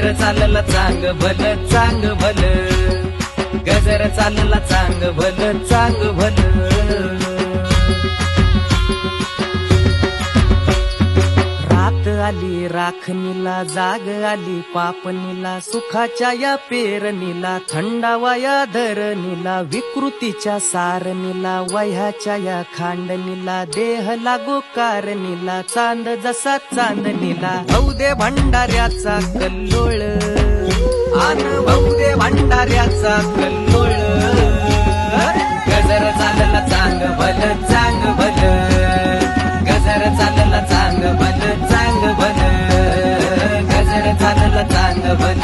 गजर चालला चांग भल चांग भल, गजर चालला चांग भल चांग भल। रात आली राखणीला, जाग आली पापणीला, सुखाच्या या पेरणीला, थंडावा या धरणीला, विकृतीच्या सारणीला, वह्याच्या या खांडणीला, देह लागो कारणीला, चांद जसा चांदणीला, भाऊ दे भंडाऱ्याचा कल्लोळ, आन भाऊ दे भंडाऱ्याचा कल्लोळ। गजर चालला चांग भल चांग भल, गजर चालला चांग भल चांग भल, गजर चालला चांग भल।